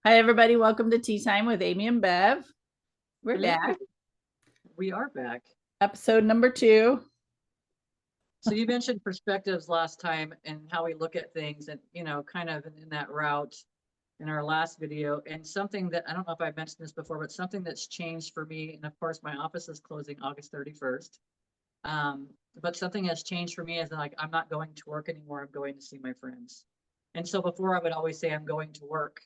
Hi, everybody. Welcome to Tea Time with Amy and Bev. We're Hello, back. we are back. Episode number 2. So you mentioned perspectives last time and how we look at things and, kind of in that route in our last video. And something that I don't know if I've mentioned this before, but something that's changed for me. And of course, my office is closing August 31st. But something has changed for me is like, I'm not going to work anymore. I'm going to see my friends. And so before I would always say I'm going to work.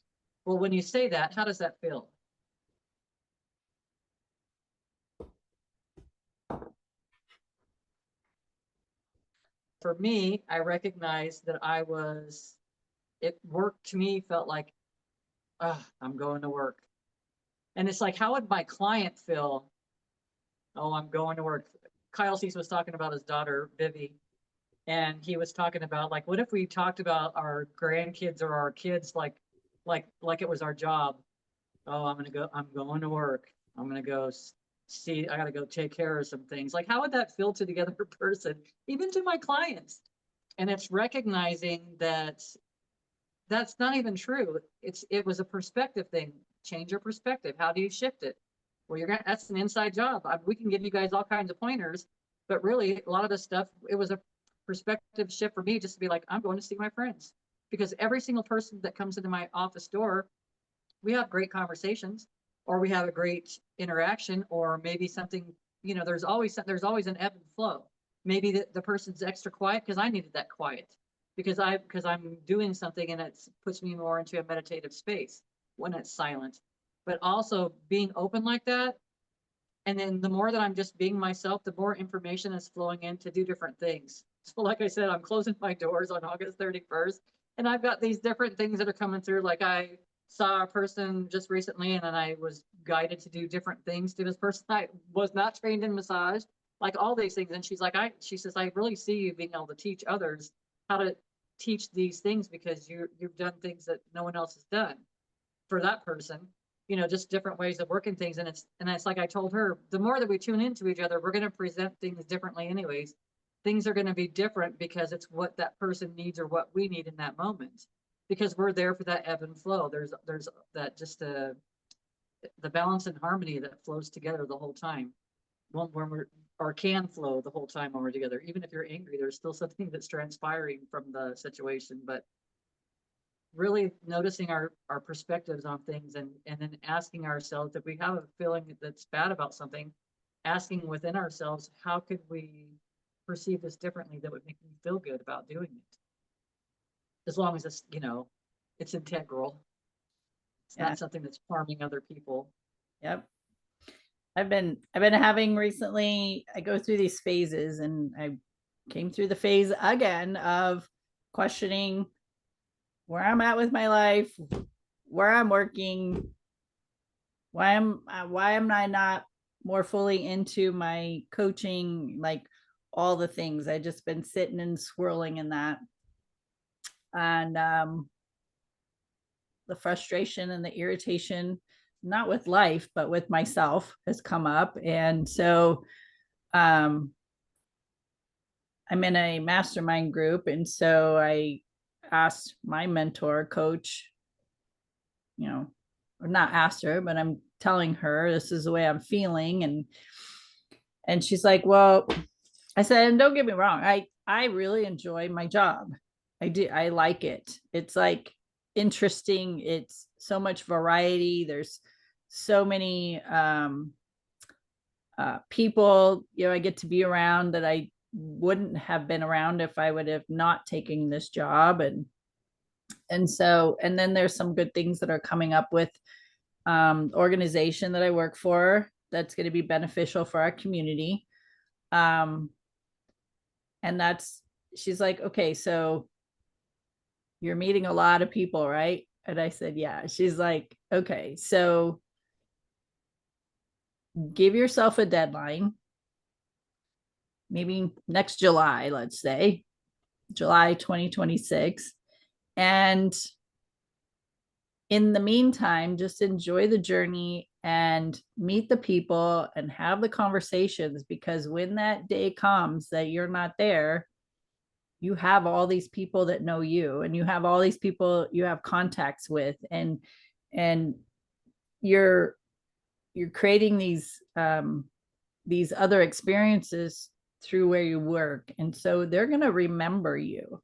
Well, when you say that, how does that feel? For me, I recognized that it work to me felt like, oh, I'm going to work. And it's like, how would my client feel? Oh, I'm going to work. Kyle Cease was talking about his daughter, Vivi, and he was talking about like, what if we talked about our grandkids or our kids like it was our job? Oh, I'm going to work. I'm gonna go see, I gotta go take care of some things. Like, how would that feel to the other person, even to my clients? And it's recognizing that that's not even true. It was a perspective thing. Change your perspective. How do you shift it? Well, that's an inside job. We can give you guys all kinds of pointers, but really a lot of this stuff, it was a perspective shift for me just to be like, I'm going to see my friends. Because every single person that comes into my office door, we have great conversations or we have a great interaction, or maybe something, there's always an ebb and flow. Maybe the person's extra quiet because I needed that quiet because I'm doing something and it puts me more into a meditative space when it's silent. But also being open like that, and then the more that I'm just being myself, the more information is flowing in to do different things. So like I said, I'm closing my doors on August 31st, and I've got these different things that are coming through. Like I saw a person just recently, and then I was guided to do different things to this person. I was not trained in massage, like all these things. And she says, I really see you being able to teach others how to teach these things because you've done things that no one else has done for that person, just different ways of working things. And it's like I told her, the more that we tune into each other, we're going to present things differently anyways. Things are going to be different because it's what that person needs or what we need in that moment, because we're there for that ebb and flow. There's that just the balance and harmony that flows together the whole time when we're, or can flow the whole time when we're together. Even if you're angry, there's still something that's transpiring from the situation. But really noticing our perspectives on things, and then asking ourselves if we have a feeling that's bad about something, asking within ourselves, how could we perceive this differently that would make me feel good about doing it? As long as it's integral. It's Yeah. not something that's harming other people. Yep. I've been having recently, I go through these phases, and I came through the phase again of questioning where I'm at with my life, where I'm working, why am I not more fully into my coaching, like all the things. I just been sitting and swirling in that. And the frustration and the irritation, not with life, but with myself, has come up. And so um, I'm in a mastermind group. And so I asked my mentor, coach, or not asked her, but I'm telling her this is the way I'm feeling. And she's like, well, I said, and don't get me wrong, I really enjoy my job. I do. I like it. It's like interesting. It's so much variety. There's so many people, I get to be around that I wouldn't have been around if I would have not taken this job. And then there's some good things that are coming up with organization that I work for that's going to be beneficial for our community. Um, and that's She's like, okay, so you're meeting a lot of people, right? And I said, yeah. She's like, okay, so give yourself a deadline, maybe next July, let's say July 2026. And in the meantime, just enjoy the journey and meet the people and have the conversations, because when that day comes that you're not there, you have all these people that know you, and you have all these people you have contacts with, and and you're creating these other experiences through where you work, and so they're going to remember you.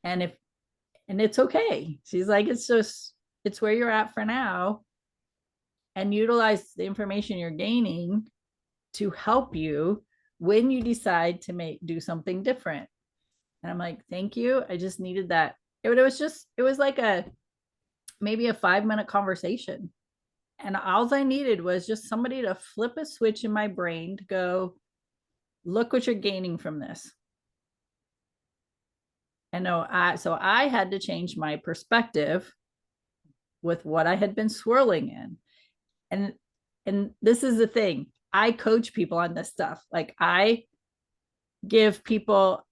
And if and it's okay. She's like, it's where you're at for now, and utilize the information you're gaining to help you when you decide to do something different. And I'm like, thank you. I just needed that. It was like maybe a 5-minute conversation. And all I needed was just somebody to flip a switch in my brain to go, look what you're gaining from this. And so I had to change my perspective with what I had been swirling in. And this is the thing. I coach people on this stuff. Like, I give people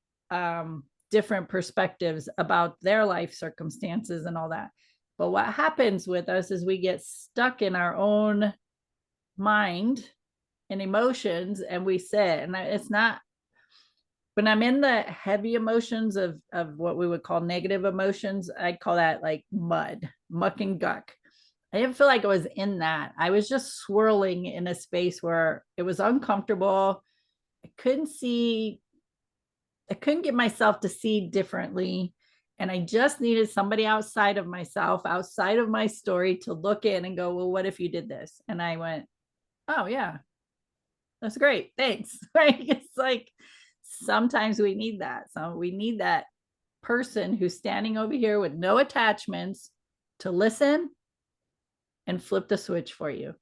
different perspectives about their life circumstances and all that. But what happens with us is we get stuck in our own mind and emotions, and we sit. And it's not, when I'm in the heavy emotions of what we would call negative emotions, I call that like muck and guck. I didn't feel like I was in that. I was just swirling in a space where it was uncomfortable. I couldn't get myself to see differently. And I just needed somebody outside of myself, outside of my story, to look in and go, well, what if you did this? And I went, oh, yeah, that's great. Thanks. Right. It's like sometimes we need that. So we need that person who's standing over here with no attachments to listen and flip the switch for you.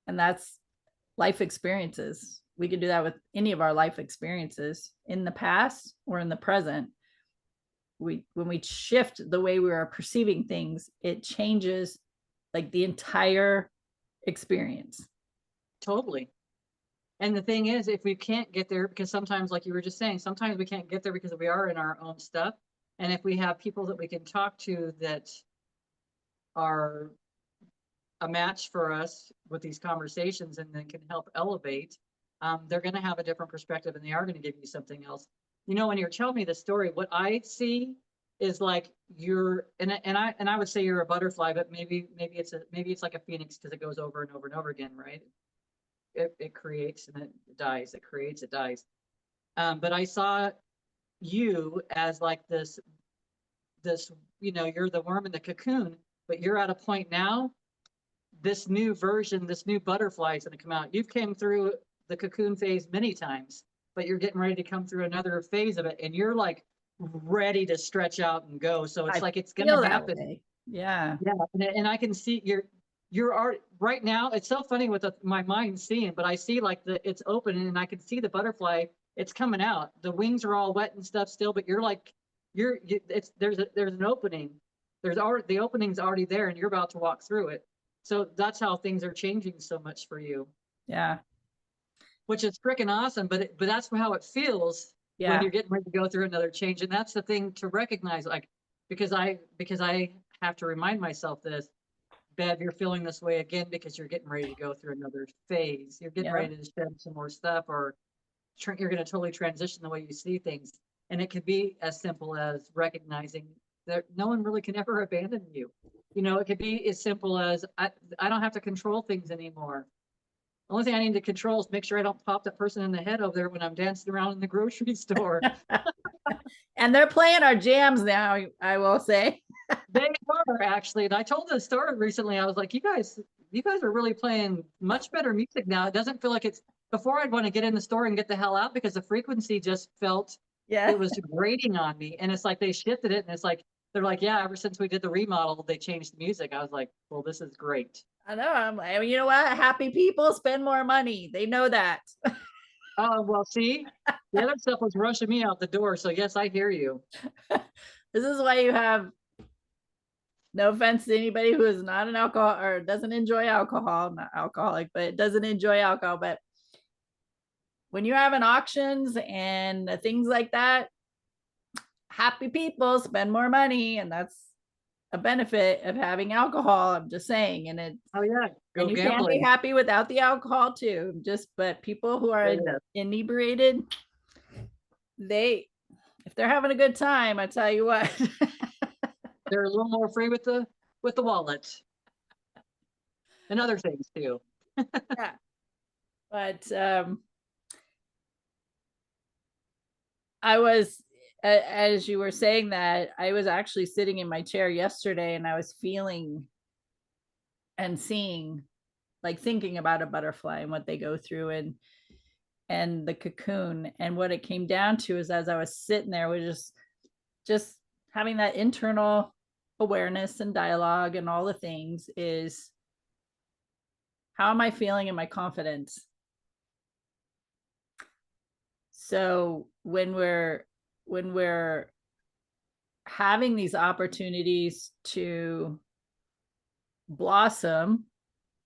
And that's life experiences. We can do that with any of our life experiences in the past or in the present. When we shift the way we are perceiving things, it changes like the entire experience. Totally. And the thing is, if we can't get there, because sometimes, like you were just saying, sometimes we can't get there because we are in our own stuff. And if we have people that we can talk to that are a match for us with these conversations and then can help elevate, they're going to have a different perspective, and they are going to give you something else. You know, when you're telling me the story, what I see is like you're, and I would say you're a butterfly, but maybe it's like a phoenix, because it goes over and over and over again, right? It creates and it dies. It creates, it dies. But I saw you as like this, you know, you're the worm in the cocoon, but you're at a point now, this new version, this new butterfly is going to come out. You've came through the cocoon phase many times, but you're getting ready to come through another phase of it, and you're like ready to stretch out and go. So it's like it's going to happen. Yeah. And I can see you're right now. It's so funny with my mind seeing, but I see like it's open, and I can see the butterfly. It's coming out. The wings are all wet and stuff still, but you're like there's an opening. The opening's already there, and you're about to walk through it. So that's how things are changing so much for you. Yeah. Which is freaking awesome, but that's how it feels when you're getting ready to go through another change. And that's the thing to recognize, like, because I have to remind myself this, Bev, you're feeling this way again because you're getting ready to go through another phase. You're getting ready to shed some more stuff, or you're going to totally transition the way you see things. And it could be as simple as recognizing that no one really can ever abandon you. You know, it could be as simple as I don't have to control things anymore. The only thing I need to control is make sure I don't pop that person in the head over there when I'm dancing around in the grocery store. And they're playing our jams now, I will say. They are, actually. And I told this story recently. I was like, you guys are really playing much better music now. It doesn't feel like it's, before I'd want to get in the store and get the hell out because the frequency just felt, it was grating on me. And it's like they shifted it, and it's like, they're like, yeah, ever since we did the remodel, they changed the music. I was like, well, this is great. I know. I'm like, you know what? Happy people spend more money. They know that. Oh, well, see, the other stuff was rushing me out the door. So yes, I hear you. This is why you have, no offense to anybody who is not an alcohol or doesn't enjoy alcohol, not alcoholic, but doesn't enjoy alcohol. But when you're having auctions and things like that, happy people spend more money, and that's a benefit of having alcohol. I'm just saying. And it, oh yeah, and you can't be happy without the alcohol too. But people who are inebriated, if they're having a good time, I tell you what. They're a little more free with the wallet and other things too. Yeah. But I was, as you were saying that, I was actually sitting in my chair yesterday and I was feeling and seeing, like thinking about a butterfly and what they go through and the cocoon. And what it came down to is as I was sitting there was just having that internal awareness and dialogue and all the things is, how am I feeling in my confidence? So when we're having these opportunities to blossom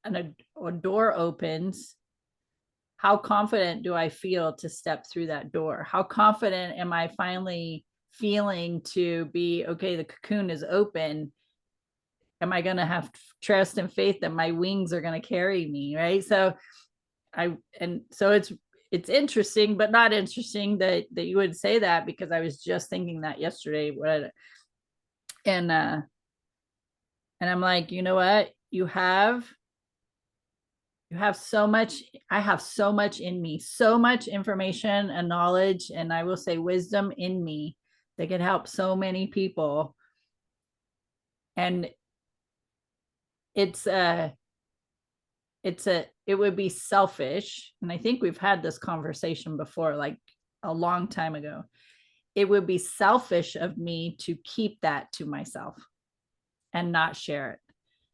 and a door opens, how confident do I feel to step through that door? How confident am I finally feeling to be, okay, the cocoon is open. Am I going to have trust and faith that my wings are going to carry me? Right. So it's interesting, but not interesting that you would say that, because I was just thinking that yesterday. And I'm like, you know what? You have so much. I have so much in me, so much information and knowledge, and I will say wisdom in me that can help so many people. And it's it would be selfish, and I think we've had this conversation before, like a long time ago. It would be selfish of me to keep that to myself and not share it,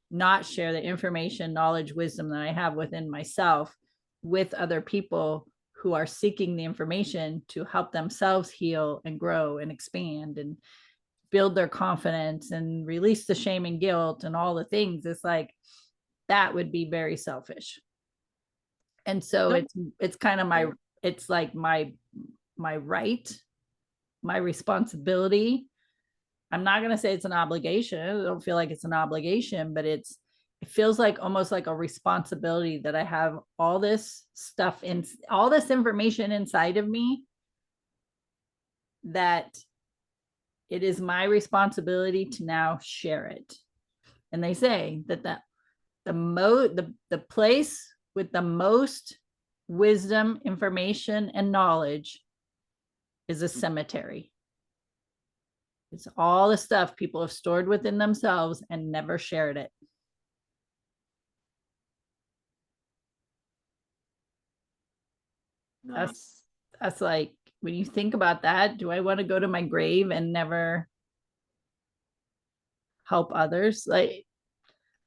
not share the information, knowledge, wisdom that I have within myself with other people who are seeking the information to help themselves heal and grow and expand and build their confidence and release the shame and guilt and all the things. It's like, that would be very selfish. And so No, it's kind of my, it's like my right, my responsibility. I'm not going to say it's an obligation. I don't feel like it's an obligation, but it feels like almost like a responsibility that I have all this stuff in, all this information inside of me, that it is my responsibility to now share it. And they say that the place with the most wisdom, information, and knowledge is a cemetery. It's all the stuff people have stored within themselves and never shared it. That's nice. that's like, when you think about that, do I want to go to my grave and never help others? Like,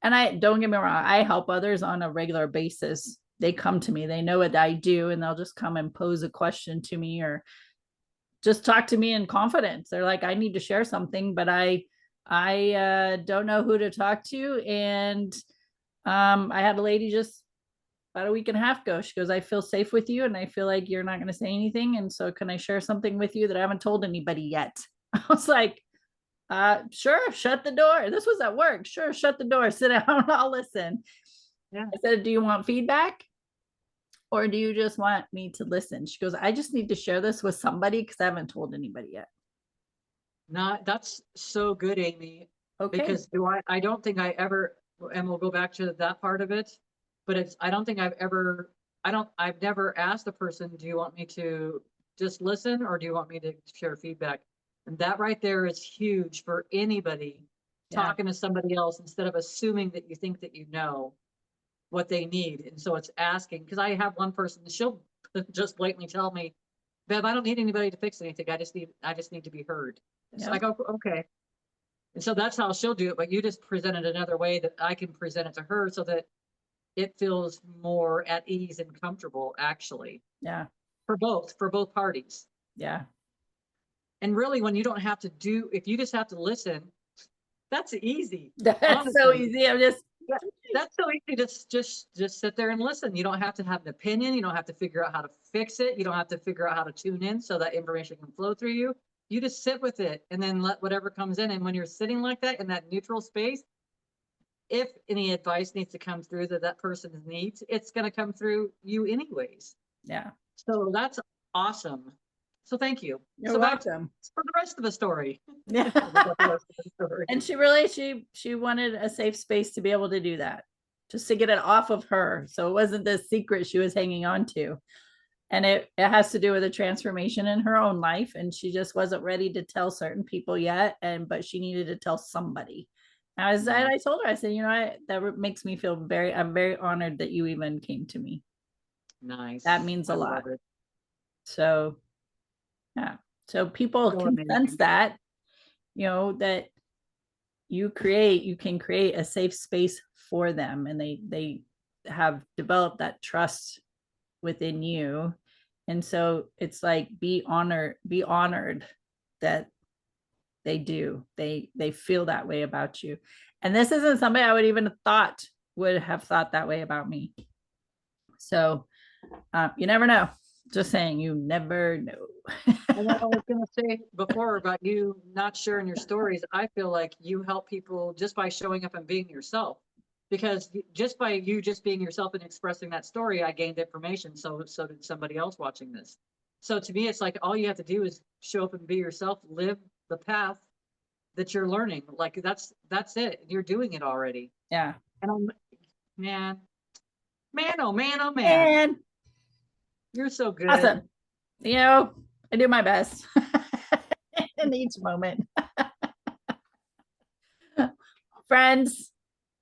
and I, don't get me wrong, I help others on a regular basis. They come to me, they know what I do, and they'll just come and pose a question to me or just talk to me in confidence. They're like, I need to share something, but I don't know who to talk to. And I had a lady just about a week and a half ago. She goes, I feel safe with you and I feel like you're not going to say anything. And so can I share something with you that I haven't told anybody yet? I was like, sure, shut the door. This was at work. Sure, shut the door, sit down, I'll listen. Yeah. I said, do you want feedback? Or do you just want me to listen? She goes, I just need to share this with somebody because I haven't told anybody yet. Not that's so good, Amy. Okay. Because I don't think I ever, and we'll go back to that part of it, but I don't think I've never asked the person, do you want me to just listen or do you want me to share feedback? And that right there is huge for anybody Yeah. talking to somebody else instead of assuming that you think that you know what they need. And so it's asking, because I have one person, she'll just blatantly tell me, Bev, I don't need anybody to fix anything. I just need to be heard. So Yeah. I go, okay. And so that's how she'll do it. But you just presented another way that I can present it to her so that it feels more at ease and comfortable, actually, Yeah. for both parties. Yeah. And really, when you don't have to do, if you just have to listen, that's easy. That's so Honestly, easy. I'm just, yeah, that's so easy. Just sit there and listen. You don't have to have an opinion. You don't have to figure out how to fix it. You don't have to figure out how to tune in so that information can flow through you. You just sit with it and then let whatever comes in. And when you're sitting like that in that neutral space, if any advice needs to come through that person needs, it's going to come through you anyways. yeah. So that's awesome. So thank you. You're So that's welcome. for the rest of the story. Yeah. We got the rest of the story. And she really, she wanted a safe space to be able to do that, just to get it off of her. So it wasn't the secret she was hanging on to. And it has to do with a transformation in her own life. And she just wasn't ready to tell certain people yet. But she needed to tell somebody. I told her, I said, that makes me feel I'm very honored that you even came to me. Nice. That means a I lot. love it. So, yeah. So people So can amazing. sense that, that you can create a safe space for them, and they have developed that trust within you. And so it's like, be honored that they feel that way about you. And this isn't somebody I would even would have thought that way about me. So you never know. Just saying, you never know. And what I was going to say before about you not sharing your stories, I feel like you help people just by showing up and being yourself. Because just by you just being yourself and expressing that story, I gained information. So did somebody else watching this. So to me, it's like all you have to do is show up and be yourself, live the path that you're learning. Like that's it. You're doing it already. Yeah. And man, oh man, oh man. And You're so good. awesome. I do my best in each moment. Friends,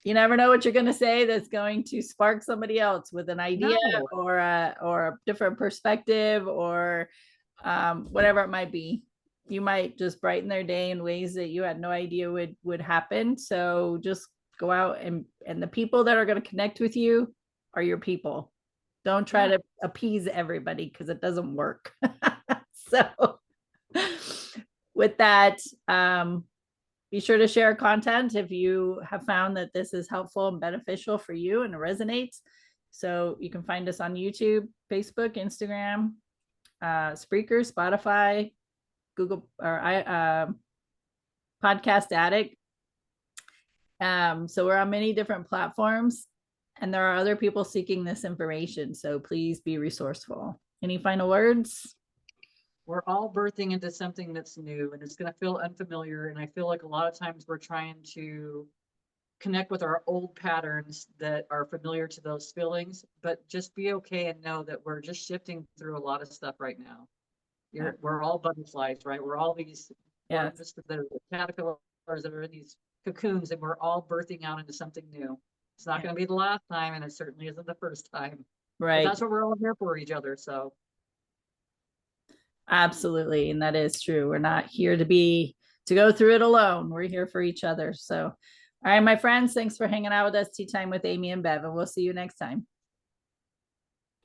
you never know what you're going to say that's going to spark somebody else with an idea or a different perspective, or whatever it might be. You might just brighten their day in ways that you had no idea would happen. So just go out, and the people that are going to connect with you are your people. Don't try to appease everybody, because it doesn't work. So with that, be sure to share content if you have found that this is helpful and beneficial for you and it resonates. So you can find us on YouTube, Facebook, Instagram, Spreaker, Spotify, Google, or Podcast Addict. So we're on many different platforms, and there are other people seeking this information. So please be resourceful. Any final words? We're all birthing into something that's new, and it's going to feel unfamiliar. And I feel like a lot of times we're trying to connect with our old patterns that are familiar to those feelings, but just be okay and know that we're just shifting through a lot of stuff right now. We're all butterflies, right? We're all these just the caterpillars that are in these cocoons, and we're all birthing out into something new. It's not going to be the last time, and it certainly isn't the first time. Right. But that's what we're all here for each other. So absolutely. And that is true. We're not here to go through it alone. We're here for each other. So, all right, my friends, thanks for hanging out with us. Tea Time with Amy and Bev, and we'll see you next time.